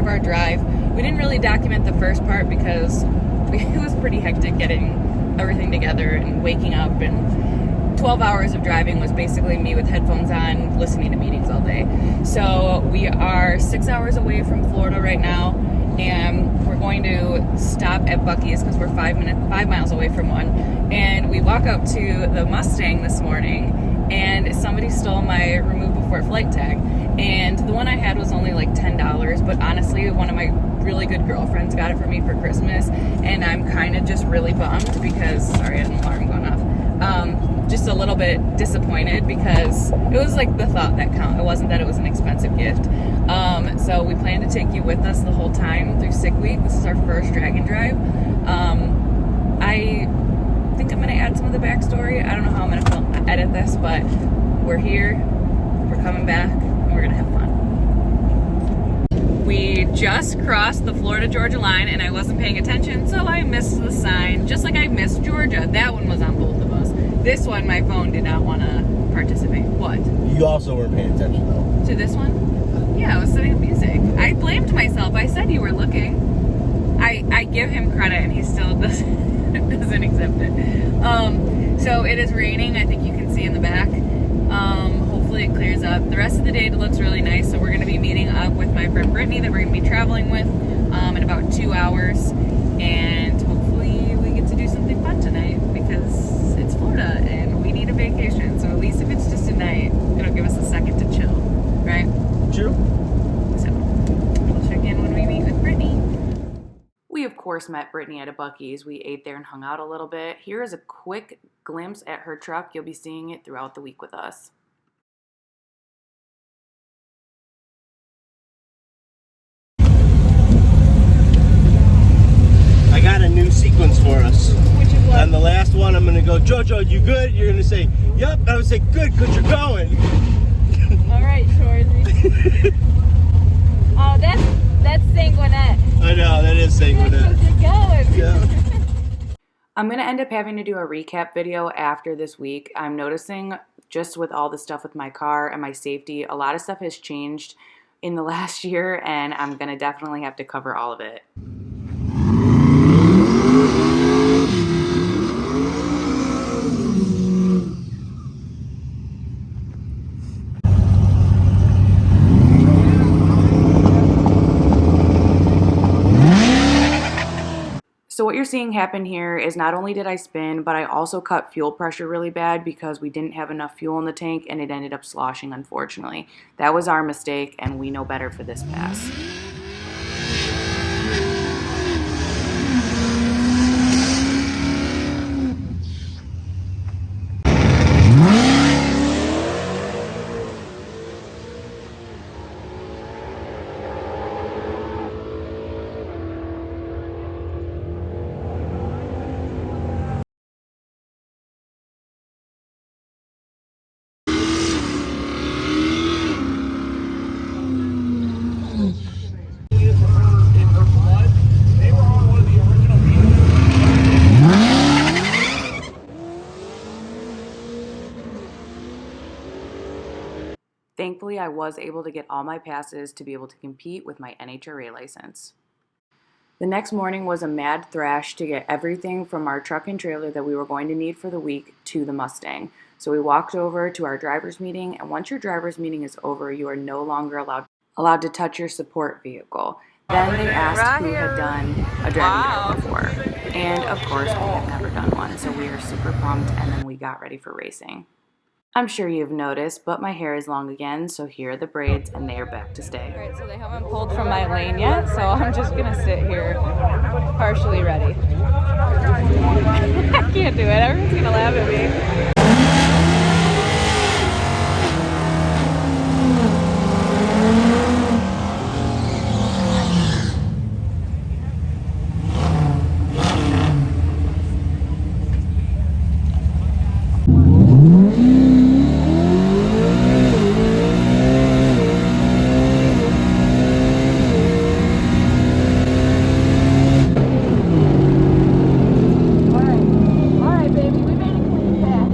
of our drive. We didn't really document the first part because it was pretty hectic getting everything together and waking up, and 12 hours of driving was basically me with headphones on listening to meetings all day. So we are 6 hours away from Florida right now, and we're going to stop at Buc-ee's because we're 5 miles away from one. And we walk up to the Mustang this morning, and somebody stole my remove before flight tag. And the one I had was only like $10, but honestly, one of my really good girlfriends got it for me for Christmas, and I'm kind of just really bummed because, sorry, I had an alarm going off. Just a little bit disappointed because it was like the thought that counted. It wasn't that it was an expensive gift. So we plan to take you with us the whole time through Sick Week. This is our first drag and drive. I think I'm going to add some of the backstory. I don't know how I'm going to edit this, but we're here, we're coming back, and we're going to have fun. We just crossed the Florida-Georgia line, and I wasn't paying attention, so I missed the sign, just like I missed Georgia. That one was on both of us. This one, my phone did not want to participate. What? You also weren't paying attention, though. To this one? Yeah, I was setting up music. I blamed myself. I said you were looking. I give him credit, and he still doesn't accept it. So it is raining. I think you can see in the back. Hopefully it clears up. The rest of the day it looks really nice, so we're going to be meeting up with my friend Brittany that we're going to be traveling with in about 2 hours, and hopefully we get to do something fun tonight because it's Florida and we need a vacation, so at least if it's just a night, it'll give us a second to chill, right? True. So we'll check in when we meet with Brittany. We of course met Brittany at a Buc-ee's. We ate there and hung out a little bit. Here is a quick glimpse at her truck. You'll be seeing it throughout the week with us. I got a new sequence for us. Which is what? On the last one, I'm going to go, Jojo, you good? You're going to say, yep. I would say, good, because you're going. All right, Shorzy. Oh, that's sanguinette. I know, that is sanguinette. Going. Yeah. I'm going to end up having to do a recap video after this week. I'm noticing just with all the stuff with my car and my safety, a lot of stuff has changed in the last year, and I'm going to definitely have to cover all of it. So what you're seeing happen here is not only did I spin, but I also cut fuel pressure really bad because we didn't have enough fuel in the tank and it ended up sloshing, unfortunately. That was our mistake, and we know better for this pass. Thankfully, I was able to get all my passes to be able to compete with my NHRA license. The next morning was a mad thrash to get everything from our truck and trailer that we were going to need for the week to the Mustang. So we walked over to our driver's meeting, and once your driver's meeting is over, you are no longer allowed to touch your support vehicle. Then they asked who had done a driving drive before. And of course, we had never done one, so we were super pumped, and then we got ready for racing. I'm sure you've noticed, but my hair is long again, so here are the braids, and they are back to stay. Alright, so they haven't pulled from my lane yet, so I'm just gonna sit here partially ready. I can't do it, everyone's gonna laugh at me. Alright, baby, we made a clean pass.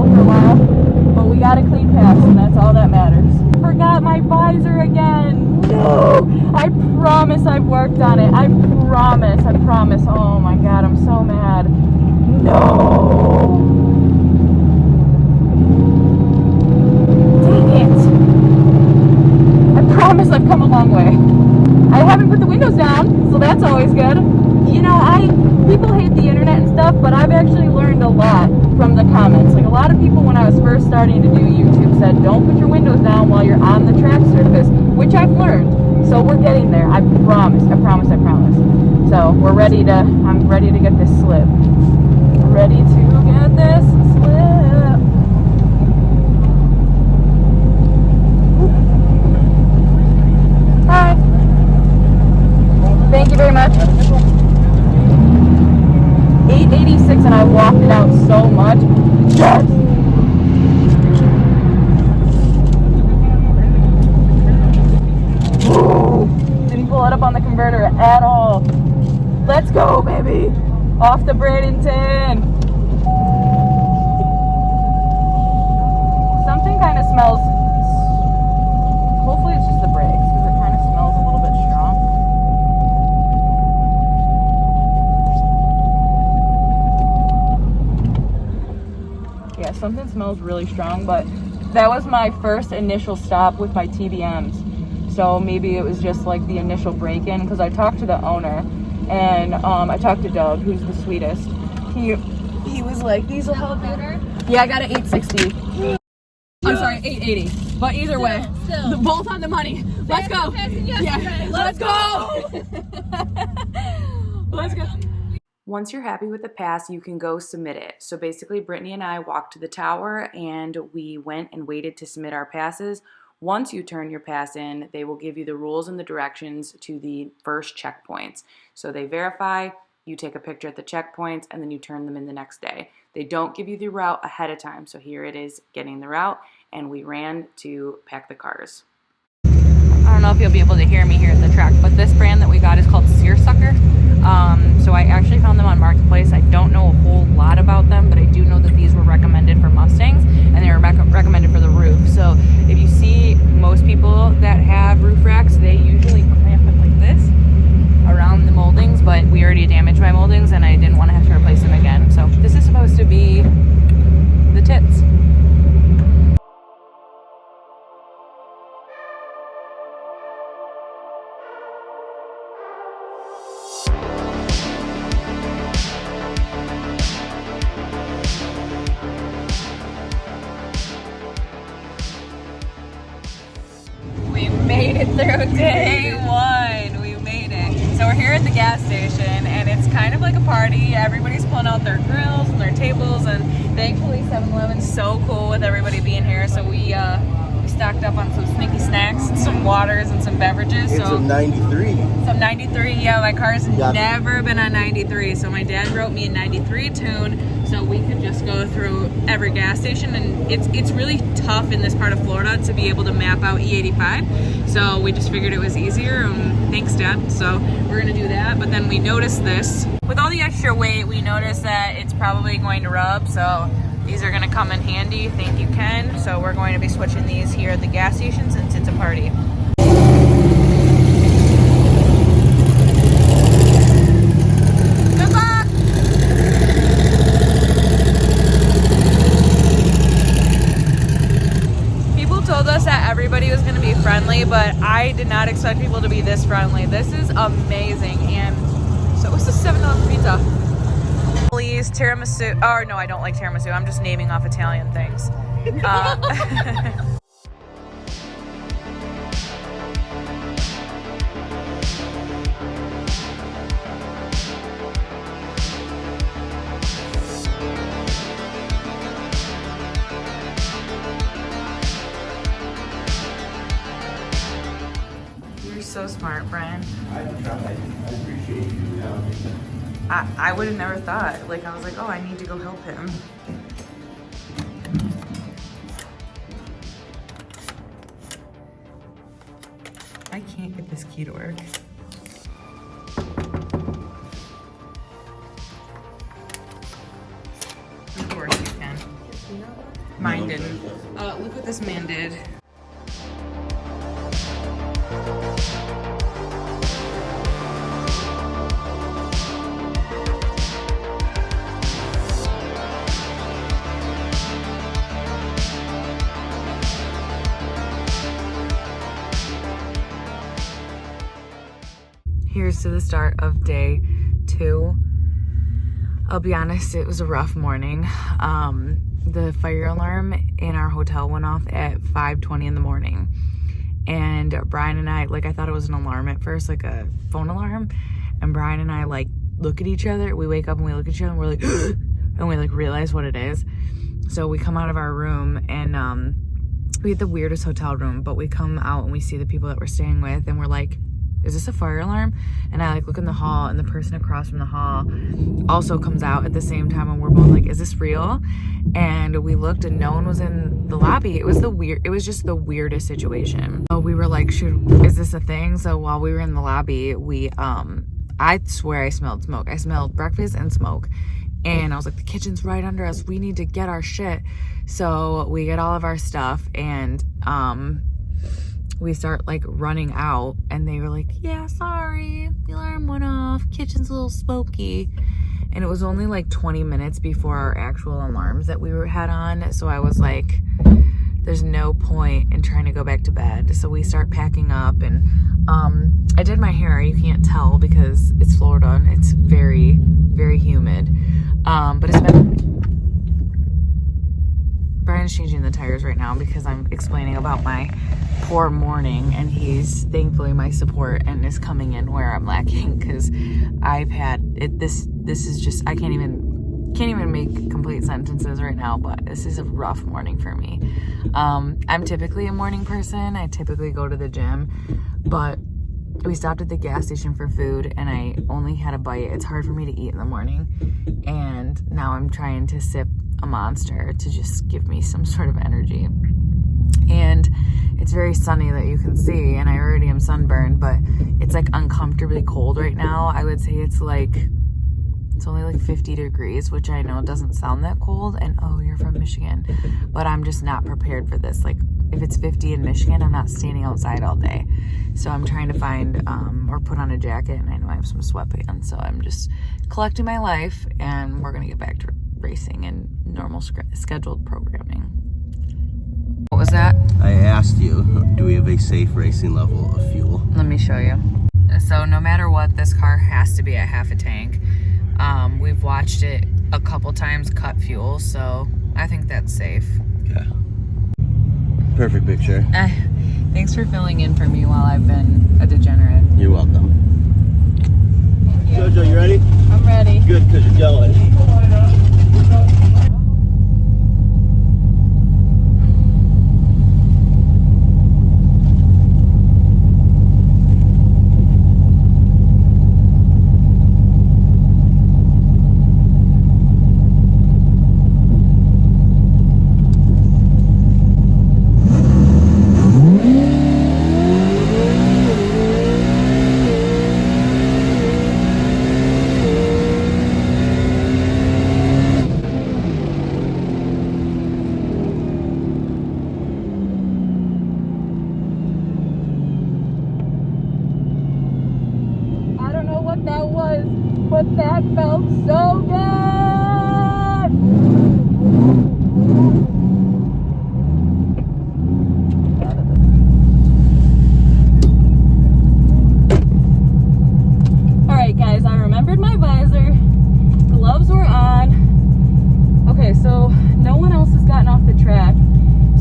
idle for a while, but we got a clean pass, and that's all that matters. Forgot my visor again. No! I promise I've worked on it. I promise. Oh my god, I'm so mad. No! Dang it! I promise I've come a long way. I haven't put the windows down, so that's always good. You know, people hate the internet and stuff, but I've actually learned a lot from the comments. Like, a lot of people when I was first starting to do YouTube said, don't put your windows down while you're on the track surface, which I've learned. So we're getting there. I promise. So I'm ready to get this slip. Ready to get this slip. Hi. Thank you very much. 886 and I walked it out so much. Yes! Ooh, didn't pull it up on the converter at all. Let's go, baby! Off to Bradenton! Something kind of smells. Hopefully it's just the brakes, because it kind of smells a little bit strong. Yeah, something smells really strong, but that was my first initial stop with my TBMs. So maybe it was just like the initial break-in, because I talked to the owner, and I talked to Doug, who's the sweetest. He was like, these will help you. Yeah, I got an 860. I'm sorry, 880. But either way, both on the money. Let's go. Yeah, let's go. Let's go. Once you're happy with the pass, you can go submit it. So basically, Brittany and I walked to the tower and we went and waited to submit our passes. Once you turn your pass in, they will give you the rules and the directions to the first checkpoints. So they verify, you take a picture at the checkpoints, and then you turn them in the next day. They don't give you the route ahead of time. So here it is getting the route, and we ran to pack the cars. I don't know if you'll be able to hear me here at the track, but this brand that we got is called Seersucker. So I actually found them on Marketplace. I don't know a whole lot about them, but I do know that these were recommended for Mustangs, and they were recommended for the roof. So if you see most people that have roof racks, they usually clamp it like this around the moldings, but we already damaged my moldings and I didn't want to have to replace them again. So this is supposed to be the tits. We made it through day one. We made it. So we're here at the gas station, and it's kind of like a party. Everybody's pulling out their grills and their tables, and thankfully 7-Eleven's so cool with everybody being here. So we stocked up on some sneaky snacks, and some waters, and some beverages. It's a 93. Some 93. Yeah, my car's never been on 93. So my dad wrote me a 93 tune, so we could just go through every gas station, and it's really tough in this part of Florida to be able to map out E85, so we just figured it was easier, and thanks Dad. So we're gonna do that, but then we noticed this. With all the extra weight, we noticed that it's probably going to rub, so these are gonna come in handy. Thank you, Ken. So we're going to be switching these here at the gas station since it's a party. Everybody was going to be friendly, but I did not expect people to be this friendly. This is amazing. And so what's the $7 pizza? Please, tiramisu. Oh no, I don't like tiramisu. I'm just naming off Italian things. So smart, Brian. I appreciate you telling me. I would have never thought. Like, I was like, oh, I need to go help him. I can't get this key to work. Of course you can. Mine didn't. Look what this man did. Here's to the start of day 2. I'll be honest, it was a rough morning. The fire alarm in our hotel went off at 5:20 in the morning. And Brian and I, like, I thought it was an alarm at first, like a phone alarm. And Brian and I, like, look at each other. We wake up and we look at each other and we're like, and we, like, realize what it is. So we come out of our room and we had the weirdest hotel room, but we come out and we see the people that we're staying with and we're like, is this a fire alarm? And I like look in the hall and the person across from the hall also comes out at the same time and we're both like, is this real? And we looked and no one was in the lobby. It was just the weirdest situation. So we were like, is this a thing? So while we were in the lobby, I swear I smelled smoke. I smelled breakfast and smoke. And I was like, the kitchen's right under us. We need to get our shit. So we get all of our stuff and we start like running out and they were like, yeah, sorry, the alarm went off, kitchen's a little smoky. And it was only like 20 minutes before our actual alarms that we had on. So I was like, there's no point in trying to go back to bed. So we start packing up and I did my hair. You can't tell because it's Florida and it's very, very humid. But it's been... Brian's changing the tires right now because I'm explaining about my poor morning and he's thankfully my support and is coming in where I'm lacking because I've had it. This is just, I can't even make complete sentences right now, but this is a rough morning for me. I'm typically a morning person. I typically go to the gym, but we stopped at the gas station for food and I only had a bite. It's hard for me to eat in the morning and now I'm trying to sip a Monster to just give me some sort of energy. And it's very sunny that you can see and I already am sunburned, but it's like uncomfortably cold right now. I would say it's only like 50 degrees, which I know doesn't sound that cold. And oh, you're from Michigan, but I'm just not prepared for this. Like if it's 50 in Michigan, I'm not standing outside all day. So I'm trying to find or put on a jacket, and I know I have some sweatpants. So I'm just collecting my life and we're going to get back to racing and normal scheduled programming. What was that? I asked you, do we have a safe racing level of fuel? Let me show you. So no matter what, this car has to be at half a tank. We've watched it a couple times cut fuel, so I think that's safe. Okay. Perfect picture. Thanks for filling in for me while I've been a degenerate. You're welcome. Jojo, you ready? I'm ready. Good, because you're going. That was, but that felt so good. All right, guys, I remembered my visor. Gloves were on. Okay, so no one else has gotten off the track,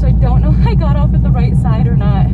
so I don't know if I got off at the right side or not.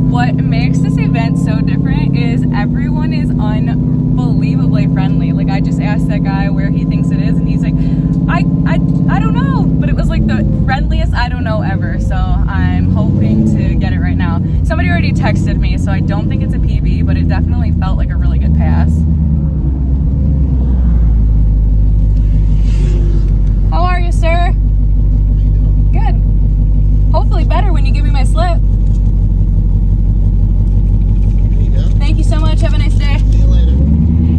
What makes this event so different is everyone is unbelievably friendly. Like, I just asked that guy where he thinks it is, and he's like, I don't know, but it was like the friendliest I don't know ever. So I'm hoping to get it right now. Somebody already texted me, so I don't think it's a PB, but it definitely felt like a really good pass.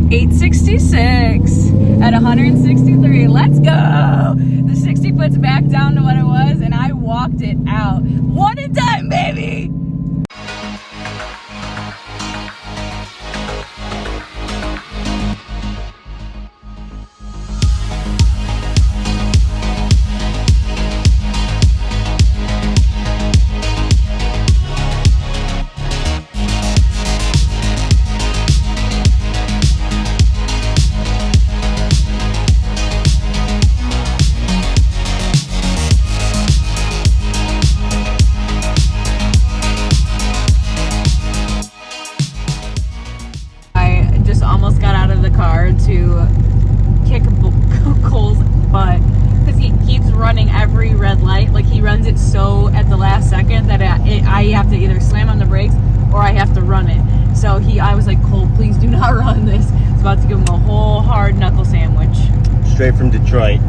866 at 163. Let's go. The 60 foot's back down to what it was, and I walked it out. One and done, baby. Almost got out of the car to kick Cole's butt because he keeps running every red light. Like, he runs it so at the last second that I have to either slam on the brakes or I have to run it. So I was like, Cole, please do not run this. I was about to give him a whole hard knuckle sandwich. Straight from Detroit.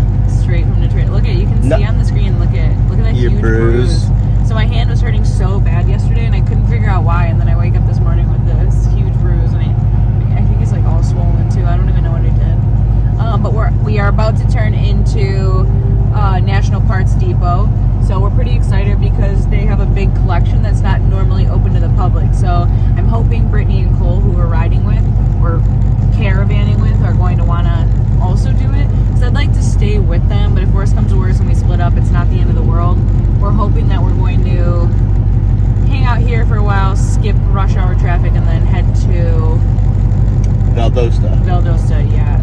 Straight from Detroit. Look at you can see on the screen. Look at that huge bruise. So my hand was hurting so bad yesterday, and I couldn't figure out why. And then I wake up this morning with this huge bruise, and I think it's like all swollen too. I don't even know what I did. But we are about to turn into National Parts Depot. So we're pretty excited because they have a big collection that's not normally open to the public. So I'm hoping Brittany and Cole, who we're riding with or caravanning with, are going to want to also do it. So I'd like to stay with them, but if worse comes to worse and we split up, it's not the end of the world. We're hoping that we're going to hang out here for a while, skip rush hour traffic, and then head to Valdosta, yeah.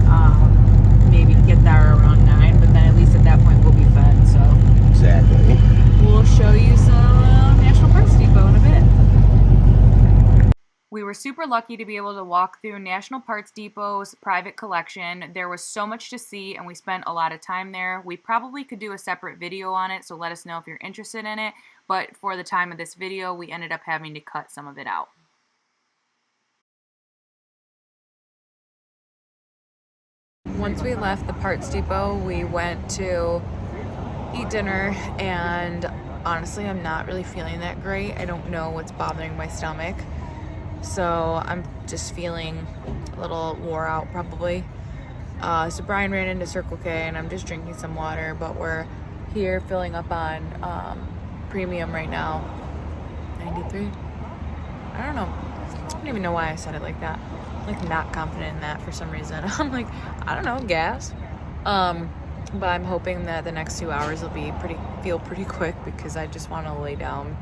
Maybe get there around 9, but then at least at that point we'll be fed, so. Exactly. We'll show you some National Parts Depot in a bit. We were super lucky to be able to walk through National Parts Depot's private collection. There was so much to see, and we spent a lot of time there. We probably could do a separate video on it, so let us know if you're interested in it. But for the time of this video, we ended up having to cut some of it out. Once we left the parts depot, we went to eat dinner, and honestly, I'm not really feeling that great. I don't know what's bothering my stomach. So I'm just feeling a little wore out probably. So Brian ran into Circle K and I'm just drinking some water, but we're here filling up on premium right now. 93? I don't know. I don't even know why I said it like that. I'm like not confident in that for some reason. I'm like, I don't know, gas. But I'm hoping that the next 2 hours will be feel pretty quick because I just want to lay down.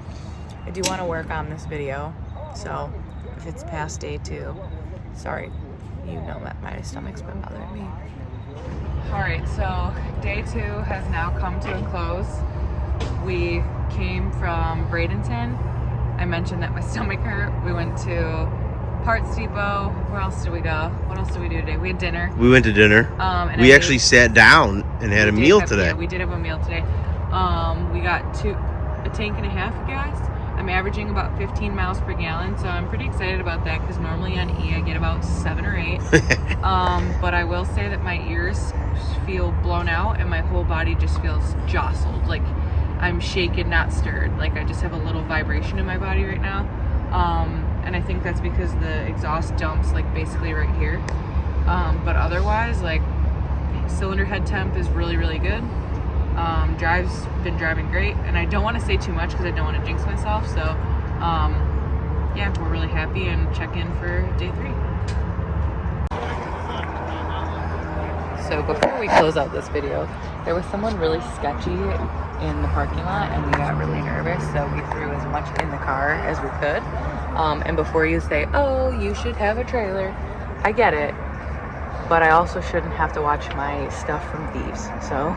I do want to work on this video. So if it's past day 2, sorry, you know that my stomach's been bothering me. Alright, so day 2 has now come to a close. We came from Bradenton. I mentioned that my stomach hurt. We went to Parts Depot. Where else did we go? What else did we do today? We had dinner. We went to dinner. And we actually sat down and had a meal today. Yeah, we did have a meal today. We got a tank and a half of gas. I'm averaging about 15 miles per gallon, so I'm pretty excited about that because normally on E I get about 7 or 8. But I will say that my ears feel blown out and my whole body just feels jostled. Like I'm shaken, not stirred. Like I just have a little vibration in my body right now. And I think that's because the exhaust dumps like basically right here. But otherwise, like cylinder head temp is really, really good. Been driving great, and I don't want to say too much because I don't want to jinx myself. So, yeah, we're really happy and check in for day 3. So before we close out this video, there was someone really sketchy in the parking lot, and we got really nervous. So we threw as much in the car as we could. And before you say, "Oh, you should have a trailer," I get it, but I also shouldn't have to watch my stuff from thieves. So.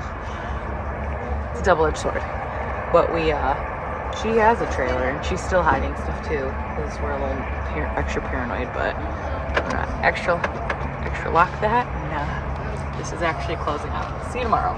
It's a double-edged sword. But she has a trailer and she's still hiding stuff too because we're a little extra paranoid, but we're not extra lock that. And this is actually closing out. See you tomorrow.